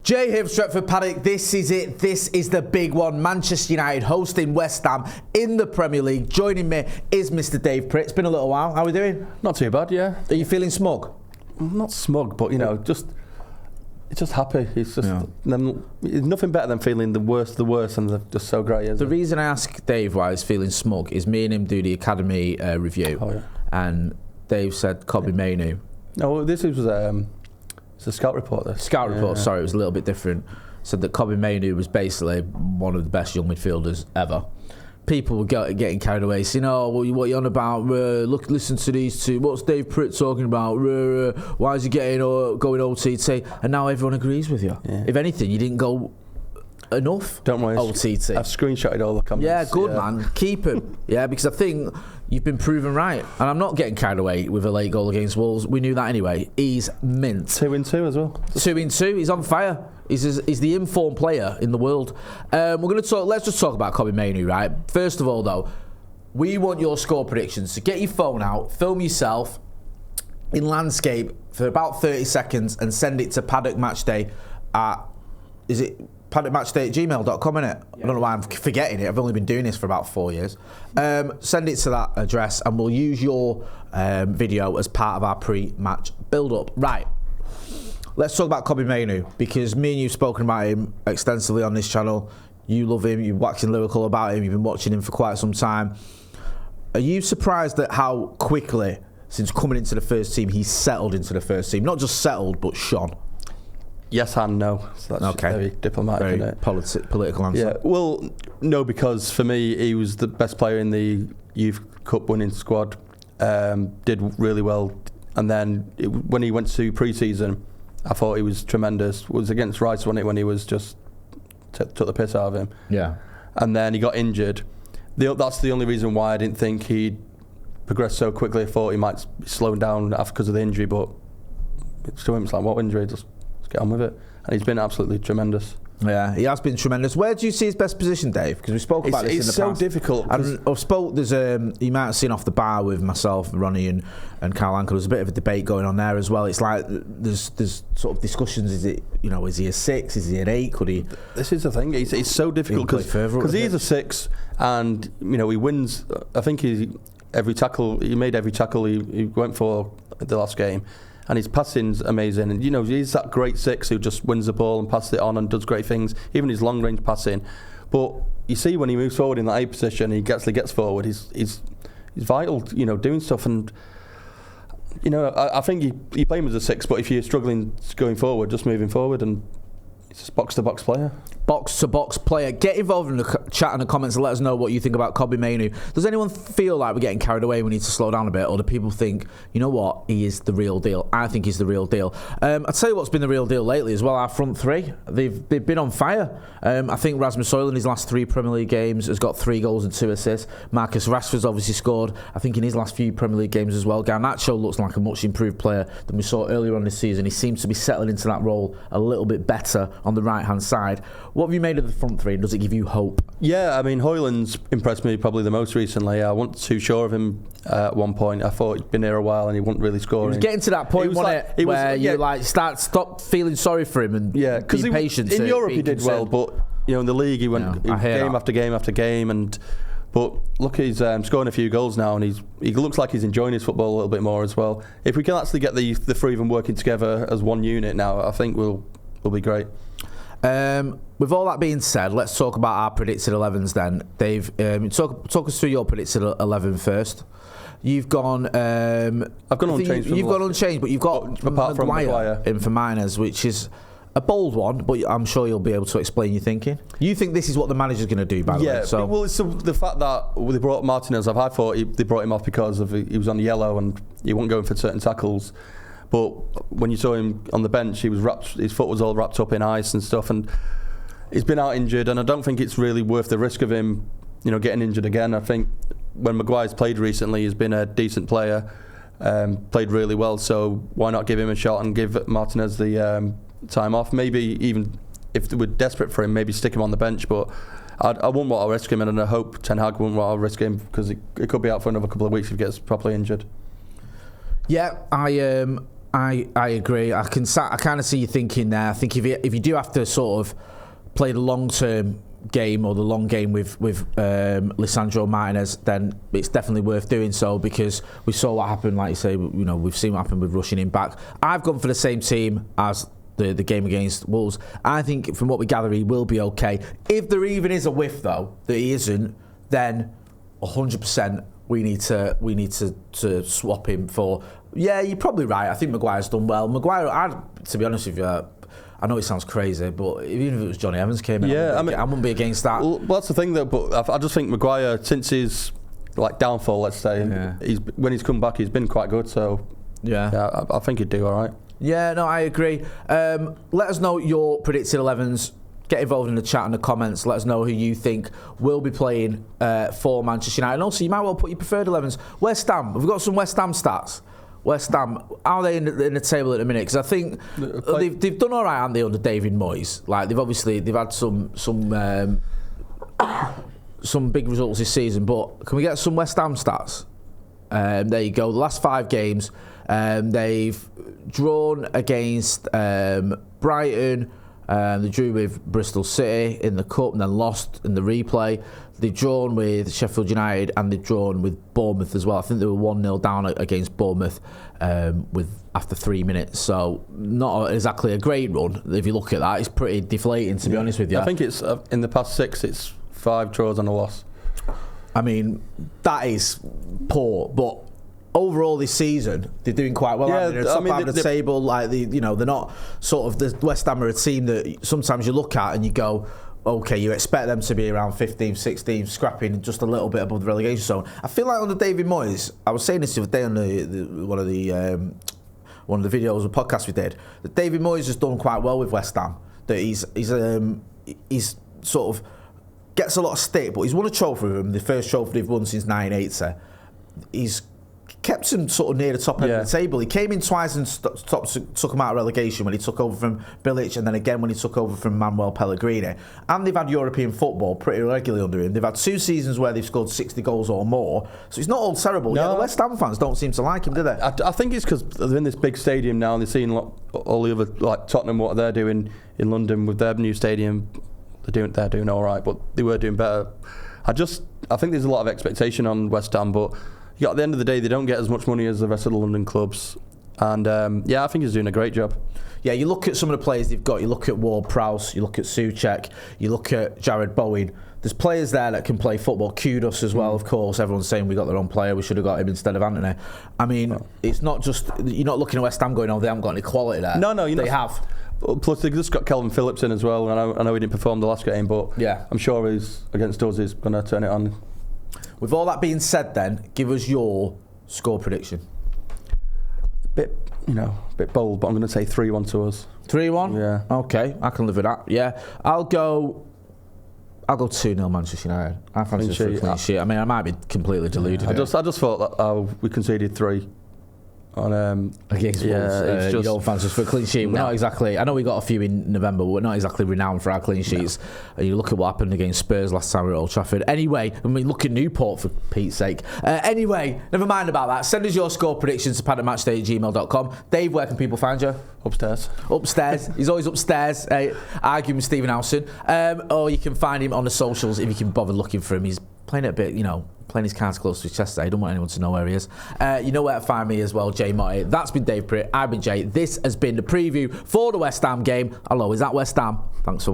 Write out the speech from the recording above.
Jay here from Stretford, Paddock. This is it. This is the big one. Manchester United hosting West Ham in the Premier League. Joining me is Mr. Dave Pritt. It's been a little while. How are we doing? Not too bad, yeah. Are you feeling smug? Not smug, but just happy. It's just it's nothing better than feeling the worst, and they're just so great. The reason I ask Dave why he's feeling smug is me and him do the academy review, and Dave said Mainoo. No, this was it's a scout report. This scout report. Sorry, it was a little bit different. Said that Mainoo was basically one of the best young midfielders ever. People were getting carried away, saying, "Oh, what are you on about? Listen to these two. What's Dave Pritt talking about? Why is he going OTT?" And now everyone agrees with you. Yeah. If anything, you didn't go enough. Don't worry, OTT. I've screenshotted all the comments. Yeah, good man. Keep him. Yeah, because I think you've been proven right, and I'm not getting carried away with a late goal against Wolves. We knew that anyway. He's mint. 2-2 as well. 2-2. He's on fire. He's the informed player in the world. We're going to talk. Let's just talk about Mainoo, right? First of all, though, we want your score predictions. So get your phone out, film yourself in landscape for about 30 seconds, and send it to Paddock Matchday at paddockmatchday@gmail.com, innit? Yeah. I don't know why I'm forgetting it. I've only been doing this for about 4 years. Send it to that address, and we'll use your video as part of our pre-match build-up. Right. Let's talk about Mainoo, because me and you've spoken about him extensively on this channel. You love him. You're waxing lyrical about him. You've been watching him for quite some time. Are you surprised at how quickly, since coming into the first team, he's settled into the first team? Not just settled, but shone. Yes and no. So that's very diplomatic. Very political answer. Yeah. Well, no, because for me, he was the best player in the Youth Cup winning squad. Did really well, and then when he went to pre-season, I thought he was tremendous. It was against Rice, wasn't it, when he was just took the piss out of him. Yeah. And then he got injured. That's the only reason why I didn't think he'd progress so quickly. I thought he might be slowing down because of the injury, but to him it's like, what injury? Just get on with it. And he's been absolutely tremendous. Yeah, he has been tremendous. Where do you see his best position, Dave? Because we spoke about this in the past. It's so difficult. I've spoke. There's you might have seen off the bar with myself, Ronnie, and Carl Anker. There's a bit of a debate going on there as well. It's like there's sort of discussions. Is he a 6? Is he an 8? Could he? This is the thing. It's so difficult because he's a 6, and he wins. I think he made every tackle he went for the last game. And his passing's amazing. And, he's that great 6 who just wins the ball and passes it on and does great things, even his long-range passing. But you see when he moves forward in that 8 position, he gets forward, he's vital, doing stuff. And, I think you play him as a 6, but if you're struggling going forward, just moving forward, and he's a box-to-box player. Box-to-box player. Get involved in the chat and the comments and let us know what you think about Mainoo. Does anyone feel like we're getting carried away, we need to slow down a bit, or do people think, you know what, he is the real deal? I think he's the real deal. I'll tell you what's been the real deal lately as well, our front three. They've been on fire. I think Rasmus Højlund in his last 3 Premier League games has got 3 goals and 2 assists. Marcus Rashford's obviously scored, I think, in his last few Premier League games as well. Garnacho looks like a much improved player than we saw earlier on this season. He seems to be settling into that role a little bit better on the right-hand side. What have you made of the front three? Does it give you hope? Yeah, I mean, Højlund's impressed me probably the most recently. I wasn't too sure of him at one point. I thought he'd been here a while and he wasn't really scoring. He was getting to that point, you stop feeling sorry for him and be patient. In Europe he did well, but in the league he went game after game after game. But look, he's scoring a few goals now, and he looks like he's enjoying his football a little bit more as well. If we can actually get the three of them working together as one unit now, I think we'll be great. With all that being said, let's talk about our predicted 11s then. Dave, talk us through your predicted 11 first. You've gone... I've gone unchanged. You've gone unchanged, but you've got Maguire in for minors, which is a bold one, but I'm sure you'll be able to explain your thinking. You think this is what the manager's going to do, by the way? Yeah, well, it's the fact that they brought Martinez off, I thought they brought him off because he was on yellow and he wasn't going for certain tackles. But when you saw him on the bench, his foot was all wrapped up in ice and stuff, and he's been out injured, and I don't think it's really worth the risk of him, getting injured again. I think when Maguire's played recently, he's been a decent player, played really well, so why not give him a shot and give Martinez the time off? Maybe even if they were desperate for him, maybe stick him on the bench, but I wouldn't want to risk him, and I hope Ten Hag wouldn't want to risk him because it could be out for another couple of weeks if he gets properly injured. Yeah, I agree. I kind of see you thinking there. I think if you do have to sort of play the long-term game or the long game with Lisandro Martinez, then it's definitely worth doing so, because we saw what happened. Like you say, we've seen what happened with rushing him back. I've gone for the same team as the game against Wolves. I think from what we gather, he will be okay. If there even is a whiff, though, that he isn't, then 100% we need to swap him for. Yeah, you're probably right. I think Maguire's done well. Maguire, to be honest with you, I know it sounds crazy, but even if it was Johnny Evans came in, I wouldn't be against that. Well, that's the thing, though. But I just think Maguire, since his downfall, let's say, when he's come back, he's been quite good. So yeah, I think he'd do all right. Yeah, no, I agree. Let us know your predicted 11s. Get involved in the chat and the comments. Let us know who you think will be playing for Manchester United. And also, you might well put your preferred 11s. West Ham. We've got some West Ham stats. West Ham, how are they in the table at the minute? Because I think they've done all right, haven't they, under David Moyes? Like they've had some big results this season. But can we get some West Ham stats? There you go. The last 5 games, they've drawn against Brighton. They drew with Bristol City in the Cup and then lost in the replay. They've drawn with Sheffield United and they've drawn with Bournemouth as well. I think they were 1-0 down against Bournemouth after 3 minutes. So not exactly a great run. If you look at that, it's pretty deflating, to be honest with you. I think it's in the past 6, it's 5 draws and a loss. I mean, that is poor, but overall this season they're doing quite well. They're top half of the table. Like they're not sort of the West Ham are a team that sometimes you look at and you go, okay, you expect them to be around 15th, 16th, scrapping just a little bit above the relegation zone. I feel like under David Moyes, I was saying this the other day on one of the videos or podcasts we did, that David Moyes has done quite well with West Ham. That he's sort of gets a lot of stick, but he's won a trophy with them. The first trophy they've won since 1980. He's kept him sort of near the top end of the table. He came in twice and took him out of relegation when he took over from Bilic, and then again when he took over from Manuel Pellegrini. And they've had European football pretty regularly under him. They've had 2 seasons where they've scored 60 goals or more. So it's not all terrible. No. Yeah, the West Ham fans don't seem to like him, do they? I think it's because they're in this big stadium now and they're seeing all the other, like Tottenham, what they're doing in London with their new stadium. They're doing all right, but they were doing better. I think there's a lot of expectation on West Ham, but at the end of the day, they don't get as much money as the rest of the London clubs. And I think he's doing a great job. Yeah, you look at some of the players they've got. You look at Ward-Prowse, you look at Souček, you look at Jared Bowen. There's players there that can play football. Kudos as well, of course. Everyone's saying we got the wrong player. We should have got him instead of Anthony. I mean, It's not just... You're not looking at West Ham going, oh, they haven't got any quality there. No, they have. Plus, they just got Kelvin Phillips in as well. I know he didn't perform the last game, but I'm sure he's against us. He's going to turn it on. With all that being said, then, give us your score prediction. Bit bold, but I'm going to say 3-1 to us. 3-1? Yeah. Okay, I can live with that. Yeah, I'll go 2-0 Manchester United. I fancy a clean sheet. I mean, I might be completely deluded. I just thought that we conceded 3. Against Wolves, your old fans just for a clean sheet. We're not exactly. I know we got a few in November, but we're not exactly renowned for our clean sheets. No. You look at what happened against Spurs last time at Old Trafford. Anyway, look at Newport for Pete's sake. Anyway, never mind about that. Send us your score predictions to paddockmatchday@gmail.com. Dave, where can people find you? Upstairs. He's always upstairs, arguing with Stephen Howson. Or you can find him on the socials if you can bother looking for him. He's playing it a bit, playing his cards close to his chest. I don't want anyone to know where he is. You know where to find me as well, Jay Motti. That's been Dave Pritt. I've been Jay. This has been the preview for the West Ham game. Hello, is that West Ham? Thanks for watching.